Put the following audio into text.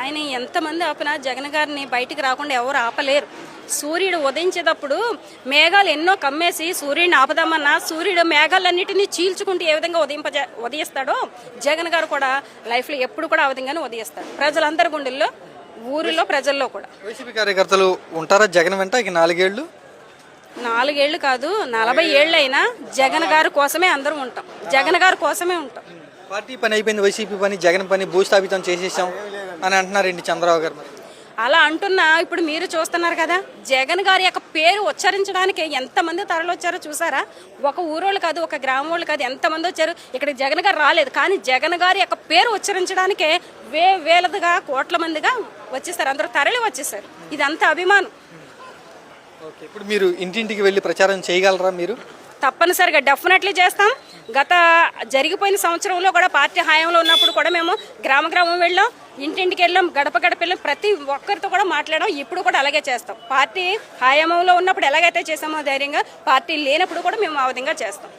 ఆయన ఎంతమంది ఆపినా జగన్ గారిని బయటికి రాకుండా ఎవరు ఆపలేరు. సూర్యుడు ఉదయించేటప్పుడు మేఘాలు ఎన్నో కమ్మేసి సూర్యుడిని ఆపదామన్నా సూర్యుడు మేఘాలన్నిటినీ చీల్చుకుంటూ ఏ విధంగా ఉదయిస్తాడో జగన్ గారు కూడా లైఫ్లో ఎప్పుడు కూడా ఆ విధంగానే ఉదయిస్తాడు. ప్రజలందరి గుండెల్లో, ఊరిలో, ప్రజల్లో కూడా. వైసీపీ కార్యకర్తలు ఉంటారా జగన్ వెంట ఇక 4 ఏళ్ళు? 4 ఏళ్ళు కాదు, 40 ఏళ్ళు అయినా జగన్ గారి కోసమే అందరం ఉంటాం. జగన్ గారి కోసమే ఉంటాం. పార్టీ పని అయిపోయింది, వైసీపీ పని, జగన్ పని భూస్థాపితం చేసేసాం అని అంటున్నారండి చంద్రబాబు గారు. మరి అలా అంటున్నా ఇప్పుడు మీరు చూస్తున్నారు కదా, జగన్ గారి యొక్క పేరు ఉచ్చరించడానికి ఎంతమంది తరలొచ్చారో చూసారా? ఒక ఊరోళ్ళు కాదు, ఒక గ్రామం వాళ్ళు కాదు, ఎంతమంది వచ్చారు. ఇక్కడ జగన్ గారు రాలేదు, కానీ జగన్ గారి యొక్క పేరు ఉచ్చరించడానికే వేలదిగా, కోట్ల మందిగా వచ్చేసారు. అందరూ తరలి వచ్చేసారు. ఇదంతా అభిమానం. ఓకే, ఇప్పుడు మీరు ఇంటింటికి వెళ్ళి ప్రచారం చేయగలరా? మీరు తప్పనిసరిగా డెఫినెట్లీ చేస్తాం. గత జరిగిపోయిన సంవత్సరంలో కూడా పార్టీ హయాంలో ఉన్నప్పుడు కూడా మేము గ్రామం వెళ్ళాం, ఇంటింటికి వెళ్ళాం, గడప వెళ్ళాం, ప్రతి ఒక్కరితో కూడా మాట్లాడాం. ఇప్పుడు కూడా అలాగే చేస్తాం. పార్టీ హయాంలో ఉన్నప్పుడు ఎలాగైతే చేసామో ధైర్యంగా, పార్టీ లేనప్పుడు కూడా మేము ఆ విధంగా చేస్తాం.